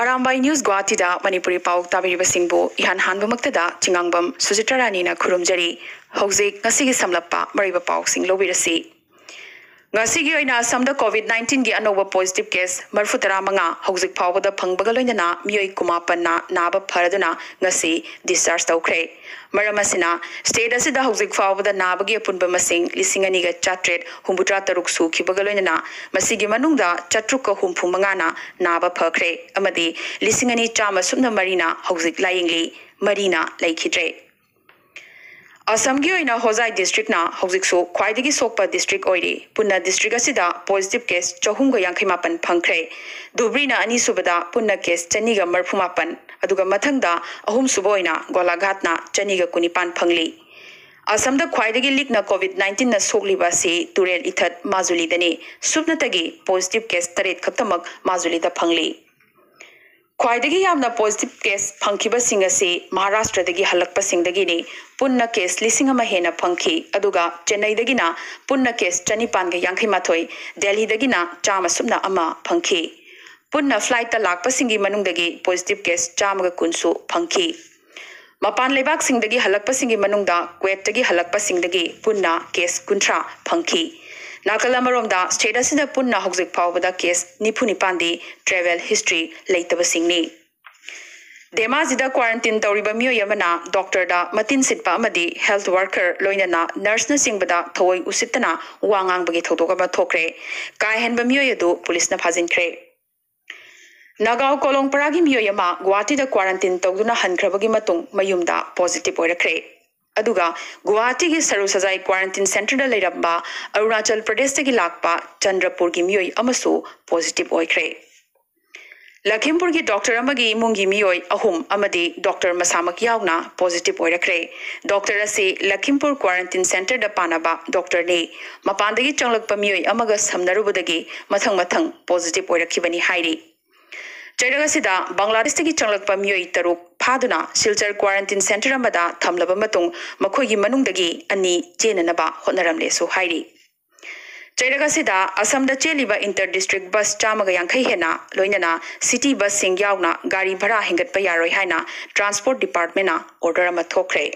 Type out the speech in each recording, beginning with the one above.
Arambai News Guwahati da Manipuri Pau Tabiriba Singbo Ihan Hanbamaktada Chingangbam Sujitarani na Kurumjari Hauzik Ngasigi Samlappa Mariba Pau Sing Lobirasi Ngasigi oina samda COVID-19 gi anoba positive case marfutara manga hauzik phawbada phangbaga loinana miyoi kumapanna naba pharaduna ngasi discharge tawkhre maramasina state asida hauzik phawbada nabagi apunba masing lisingani ga chatret humbutra taruk su khibaga loinana masigi manungda chatruka humpu mangana naba phakhre amadi lisingani chama sumna marina hauzik layingli marina laikhidre Assam gi oina Hozai district na hauzik so khwaidagi sokpa district oiri punna district asida positive case chahumga yankhimapan phangkhre Dubri na ani subada punna case chaniga marphumapan aduga mathangda ahum suboina golaghat na chaniga kunipan phangli Assam da khwaidagi likna COVID-19 na sogliba se turel ithat Majuli dani subnatagi positive case taret khaptamak Majuli da phangli Khwaidagi yamna positive case phangkiba singa se Maharashtra dagi halakpa singdagi ni punna case lisingama hena phangki aduga Chennai dagi na punna case chanipan ga yankhai mathoi Delhi dagi na chama subna ama phangki punna flight ta lakpa singi manung dagi positive case chama ga kunsu phangki mapan lebak singdagi halakpa singi manung da Kuwait dagi halakpa singdagi punna case kuntra phangki Nakalamarom state asida punna hauzik phawbada case nipuni pandi travel history leitaba singni Demazida quarantine tawriba miyo yamana doctor da matin sitpa amadi health worker loinana nurse na singbada thoi usitana wangang bagi thodoka ba thokre kai henba miyo yadu police na phajinkre Nagao kolong paragi miyo yama Guwahati da quarantine tawduna hankrabagi matung mayumda positive oirakre Aduga Guwahati gi Saru Sajai quarantine center da leiramba Arunachal Pradesh gi lakpa Chandrapur gi miyoi amasu positive oikre Lakhimpur gi doctor amagi mungi miyoi ahum amadi doctor masamak yauna positive oirakre doctor ase Lakhimpur quarantine center da panaba doctor ne mapandagi changlakpa miyoi amaga samnarubadagi mathang positive oirakhibani hairi Chaidagasida Bangladesh tagi changlakpa miyoi taruk phaduna Silchar quarantine center amada thamlaba matung makhoigi manungdagi ani chenanaba hotnaramle so hairi Chaidagasida Assam da cheliba inter district bus chamaga yankhai hena loinana city bus sing yauna gari bhara hingatpa yaroi haina transport department na order ama thokre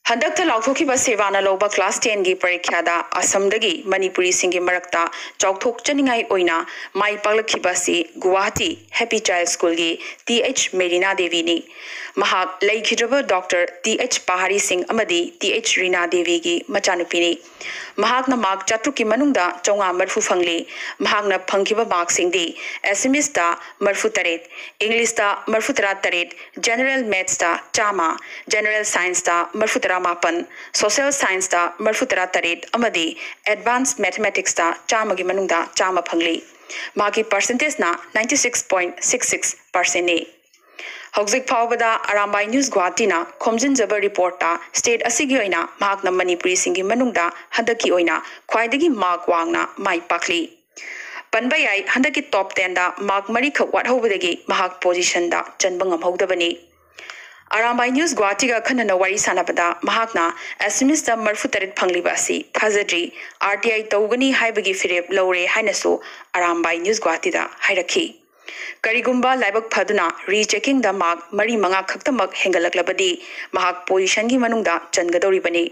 Handakta lauthokiba sevana loba class 10 gi parikhada Assam dagi Manipuri singi marakta chauthok chaningai oina mai paglakhiba si Guwahati Happy Child School gi TH Merina Devi ni mahak laikhidraba Dr TH Pahari Singh amadi TH Rina Devi gi machanupi ni mahak na mark chatruki manungda chonga marfu phangli mahak na phangkiba mark singdi SMS da marfu taret English da marfu taret General Maths da chama General Science da marfu mapan social science da marfutara taret amadi advanced mathematics da chama gi manungda chama phangli magi percentage na 96.66% ne hauzik phawbada Arambai News Guwahati na khomjin jaba report ta state asigi oina mahak na Manipuri singi manungda handaki oina khwaidagi mark wangna mai pakli panbayai handaki top 10 da mark mari khak wat hobadagi mahak position da chanbangam hogdabani Arambai News Guwahati ga khanana wari sanabada mahakna SMS da marfu tarit phangliba si thazadri RTI tawgani haibagi firep lore hainasu Arambai News Guwahati da hairakhi Karigumba laibak phaduna rechecking da mark mari manga khaktamak hengalaklabadi mahak position gi manungda changadoribani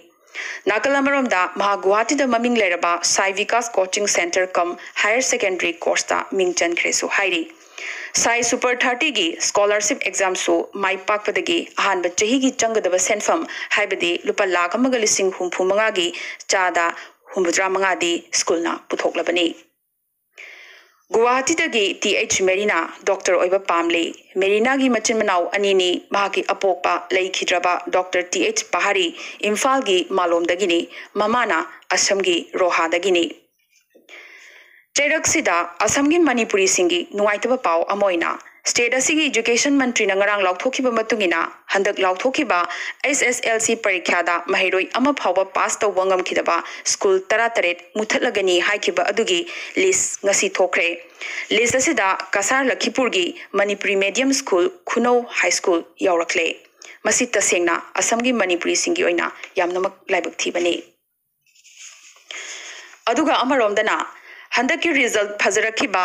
Nakalamarom da mahak Guwahati da maming leraba Sai Vikas Coaching Center kam higher secondary course da mingchan khresu hairi Sai Super 30 gi scholarship exam so mai pakpadagi ahan bachahi gi changadaba senfam haibadi lupa lakh amaga lising humpu manga gi chada humbudra manga di school na puthoklabani Guwahati dagi TH Merina Dr. Oiba Pamle Merina gi machin manau anini mahaki apokpa laikhidraba Dr. TH Pahari Imphal gi malom dagini mamana Assam gi Roha dagini Chaidaksida Assam gi Manipuri singi nuaitaba pau amoina state asigi education mantri na ngarang lauthokhiba matungina handak lauthokhiba SSLC parikhada mahiroi ama phawba pass to wangam khidaba school tarataret muthatlagani haikhiba adugi list ngasi thokre list asida Kasar Lakhipur gi Manipuri medium school Khuno high school yaurakle masi tasengna Assam gi Manipuri singi oina yamnamak laibak thibani aduga amaromdana handaki result phazarakiba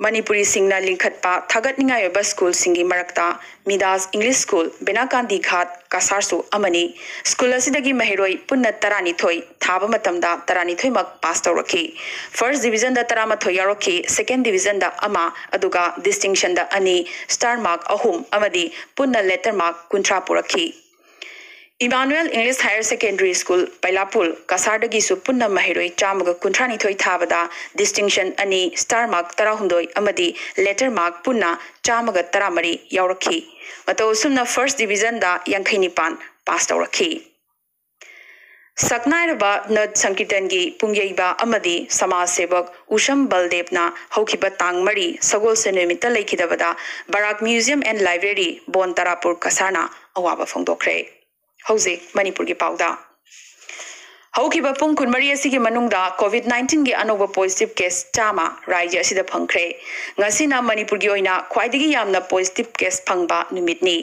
Manipuri singna linkhatpa thagat ningai oba school singi marakta Midas English School Benakandi Ghat Kasarsu amani school asidagi mahiroi punna tarani thoi thaba matamda tarani thoi mak pass tawraki first division da tarama thoi yaroki second division da ama aduga distinction da ani star mark ahum amadi punna letter mark kuntra puraki Emmanuel English Higher Secondary School Pailapul Kasardagi su punna mahiroi chamaga kuntrani thoi thabada distinction ani star mark tarahundoi amadi letter mark punna chamaga taramari yauraki mato sumna first division da yankainipan pass tawraki Saknairaba Nad Sankirtangi Pungyaiba Amadi Samaj Sevak Usham Baldevna Haukiba Tangmari Sagol Senumita Laikidavada Barak Museum and Library Bon Tarapur Kasarna Awaba Fongdokre Hauzik Manipur ki pauda Haukiba pung kunmari asigi manungda COVID-19 gi anoba positive case chama rajya asida phangkhre ngasina Manipur gi oina khwaidagi yamna positive case phangba numitni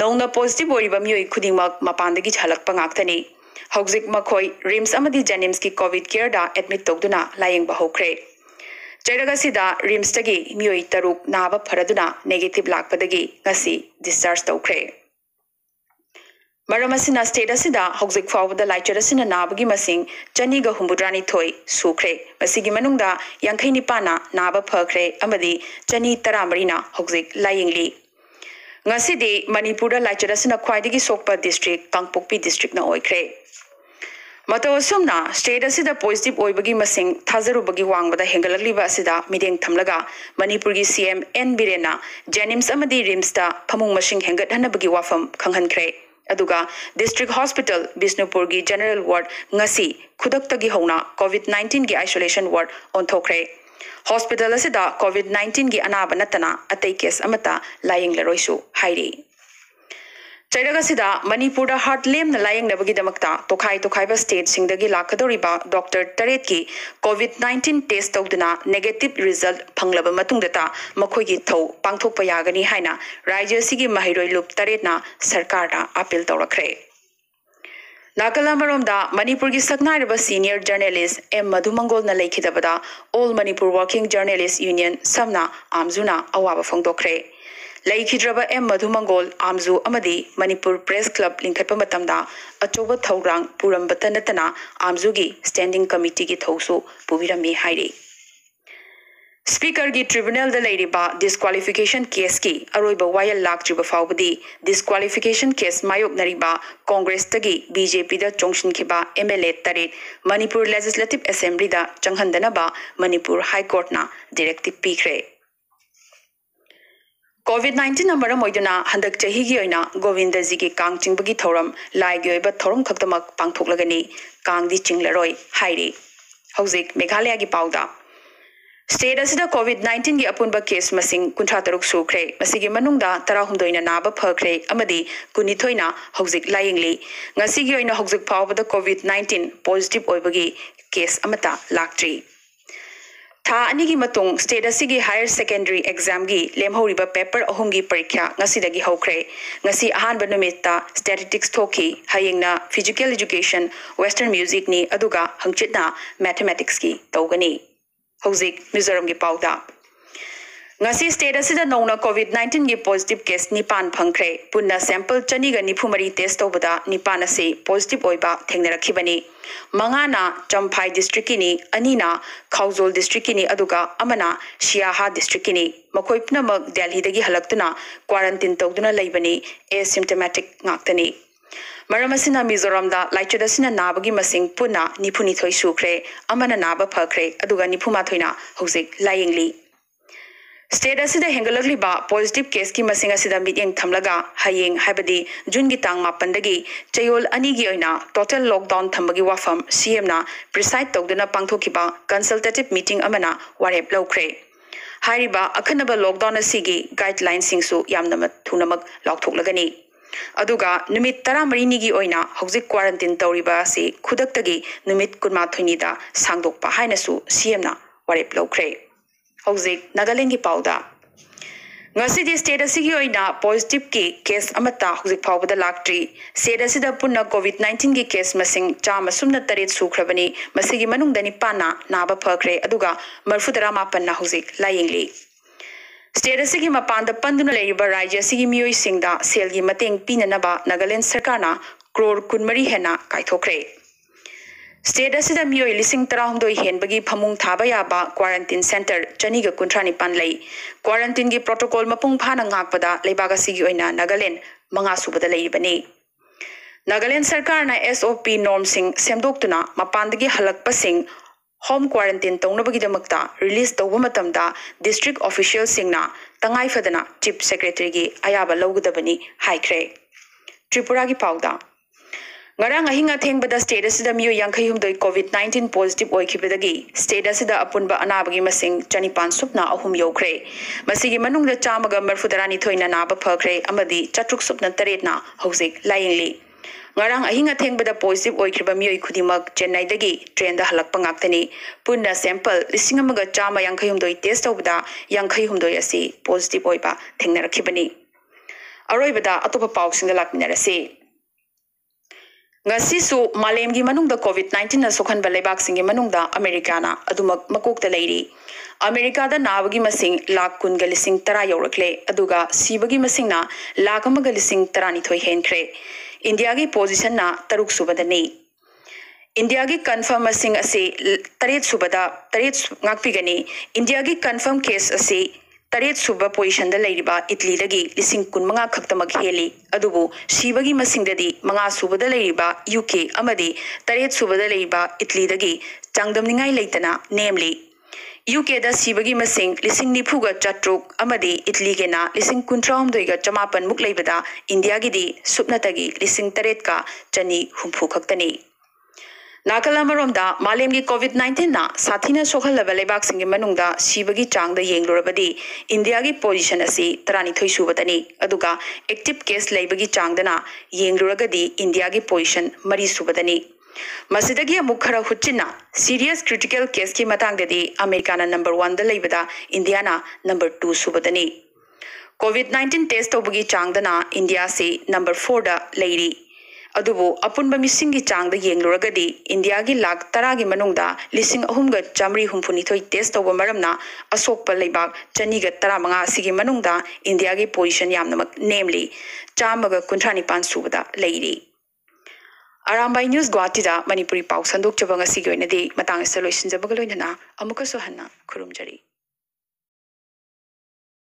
nongna positive oriba mioi khudingmak mapandagi jhalakpa ngaktani Hauzik makhoi rims amadi janims ki covid care da admit togduna layeng ba hokre Jairaga sida rims tagi mioi taruk naba pharaduna negative lakpadagi ngasi discharge tawkhre Maramasina state asida Hauzik fawda laichadasina nabagi masing chaniga humbudrani thoi sukre masigi manungda yankai nipana naba phakre amadi chani taramarina Hauzik layingli ngasidi Manipurda laichadasina khwaidagi sokpa district Kangpokpi district na oikre Matawasumna state asida positive oibagi masing thazarubagi wangbada hengalakliba asida mideng thamlaga Manipur gi CM N Birena Janims amadi Rims da phamung masing hengat hanabagi wafam khanghankre Aduga District Hospital Bisnupur gi General Ward ngasi khudaktagi hona COVID-19 gi isolation ward onthokre Hospital asida COVID-19 gi anaba natana atei case amata laying laroisu hairi Chairaga sida Manipurda heartlem na laying nabagi damakta tokhai ba state singdagi lakadoriba Dr. Taret ki COVID-19 test tawduna negative result phanglaba matungdata makhoi gi thau pangthokpa yagani haina rajya sigi mahiroi lup Taret na sarkar da appeal tawrakre Nakalamarom da Manipur gi saknairaba senior journalist M Madhumangol na laikhidabada All Manipur Working Journalists Union samna amzuna awaba phongdokre Laikhidraba M Madhumangol Amzu Amadi Manipur Press Club Linkatpa Matamda Achoba Thaurang Purambata Natana Amzugi Standing Committee ki Thausu Pubirami Hairi Speaker gi Tribunal da Lairiba Disqualification Case ki Aroiba Wayal Laktriba Faubadi Disqualification Case Mayok Nariba Congress Tagi BJP da Chongshin Kiba MLA Tarit Manipur Legislative Assembly da Changhandanaba Manipur High Court na Directive Pikre COVID-19 number moiduna handak chahi gi oina Govinda ji ki kang chingbagi thoram lai gi oiba thoram khaktamak pangthoklagani kang di chinglaroi hairi Hauzik Meghalaya gi pauda State asida COVID-19 gi apunba case masing kuntra taruk sukre masigi manungda tarahumdoina naba phakre amadi kunithoina Hauzik layingli ngasi gi oina Hauzik phawbada COVID-19 positive oibagi case amata laktri Tha anigi matung state asigi higher secondary exam gi lemhoriba paper ahumgi parikha ngasidagi hokre ngasi ahanba numita statistics thoki hayengna physical education western music ni aduga hangchitna mathematics ki tawgani Hauzik Mizoram gi pauda ngasi state asida nona COVID-19 gi positive case nipan phangkhre punna sample chaniga nifumari test tobada nipan ase positive oiba thengnarakibani mangana Champhai district kini anina Khauzol district kini aduga amana Shiaha district kini makhoi punamak Delhi dagi halaktuna quarantine tawduna leibani asymptomatic ngaktani Maramasina Mizoram da laichadasina nabagi masing punna nifuni thoi sukre amana naba phakre aduga nifuma thoina Hauzik layingli State asida hengalagli ba positive case ki masing asida meeting thamlaga hayeng habadi June gi tang mapandagi chayol ani gi oina total lockdown thambagi wafam CM na preside tawduna pangthokiba consultative meeting amana warep lawkhre hariba akhanaba lockdown asigi guidelines singsu yamnamat thunamak lakthoklagani aduga numit 13 ni gi oina hauzik quarantine tawriba asi khudaktagi numit 19 da sangdokpa hainasu CM na warep lawkhre Hauzik Nagaland gi pauda ngasidi state asigi oina positive ki case amata hauzik phawbada laktri state asida punna COVID-19 gi case masing chama sumna taret sukhrabani masigi manungdani pana naba phakre aduga marfudara mapan na hauzik layingli state असगी मपान पंदुना लेरिबा राज्य असगी मियोई सिंगदा सेलगी मतेंग पीननबा नागालैंड सरकारना क्रोर कुनमरी हेना कायथोख्रे state असिदा मियोई लिसिंग तराहुमदोई हेनबगी फमुंग थाबा याबा quarantine centre चनीगा कुंथ्रानिपान लई quarantine की प्रोटोकॉल मपुंग फाना ngakpada लेबाग असिगी ओइना नागालैंड मंगा सुबदा लेरिबनी नागालैंड सरकार ना SOP नॉर्म सिंग सेमदोक्तुना मपानदगी हलकपसिंग होम क्वारंटीन तौनबगीदमक्ता रिलीज तौब मतमदा डिस्ट्रिक्ट ऑफिशियल सिंगना तंगाई फदना चीफ सेक्रेटरी की अयाबा लौगदबनी हाइख्रे त्रिपुरा की पाउदा ngarang ahinga thengbada state asida miyo yankhai humdoi COVID-19 positive oikhibadagi state asida apunba anabagi masing chanipan supna ahum yokre masigi manungda chamaga marfudarani thoina naba phakre amadi chatruk supna taretna hojik layingli ngarang ahinga thengbada positive oikhiba miyo khudimak chennai dagi train da halakpa ngaktani punna sample lisingamaga chama yankhai humdoi test tawbada yankhai humdoi asi positive oiba thengnarakibani aroibada atopa pausing da lakminarasi ngasisu malemgi manungda COVID-19 na sokhan balebak singi manungda americana adumak makokta leiri america da nabagi masing lakh kun galising tara yorakle aduga sibagi masing na lakh amaga lising tarani thoi henkre india gi position na taruk subadani india gi confirm masing ase taret subada taret ngakpigani india gi confirm case ase taret suba position da leiriba italy dagi lising kun manga khaktamak heli adubu sibagi masingdadi manga suba da leiriba uk amadi taret suba da leiriba italy dagi changdamningai leitana namely uk da sibagi masing lising nifuga chatruk amadi italy ge na lising kuntraum doiga chamapan muk leibada india gi di supnatagi lising taret ka chani humpu khaktani नाकलमरोमदा मालेमगी COVID-19 ना साथीना सोखलबा लेबाक सिंगी मनुंगदा सिबगी चांगदा येंगलुरबदी India की position असी तरानी थोई सुबतनी अदुगा active case लेबगी चांगदना येंगलुरगदी India की position मरी सुबतनी मसिदगी अमुक खरा हुच्चिना serious critical case की मतंगददी अमेरिकाना नंबर 1 दा लेबदा इंडियाना नंबर 2 सुबतनी COVID-19 टेस्ट तोबगी चांगदना इंडिया से नंबर 4 दा लेरी अदुबो अपुनबा मिसिंगी चांगदा येंगलुरगदी इंडिया की लाख तरा की मनुंगदा लिसिंग अहुमगा चामरी हुमफुनी थोई टेस्ट तौबा मरमना असोकपा लेबाग चनीगा तरा मंगा सिगी मनुंगदा इंडिया की पोजीशन यामनमक नेमली चामगा कुंथ्रानिपान सुबदा लेरी अरामबाई न्यूज गुवाहाटी दा मणिपुरी पाउ संदोक चबंग सिगी ओइनदी मतंग सलोइसिन जबग लोइनना अमुकसो हन्ना खुरुमजरी।